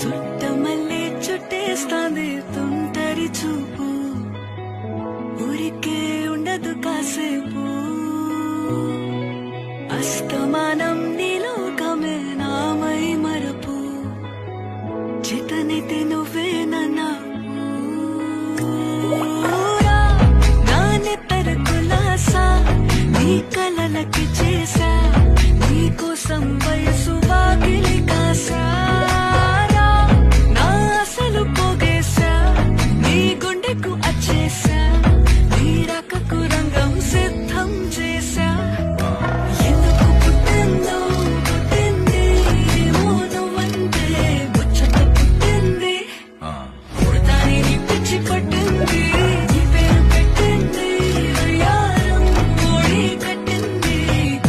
చుట్టమల్లే చుట్టేస్తాంది తుంటరి చూపు, ఊరికే ఉండదు కాసేపు. అస్తమానం నీలోకమే నామై మరపు, చితనితే నువ్వే నన్నా నీ కలలకి చేసా, నీకోసం వయసు వాకిలి కాసా.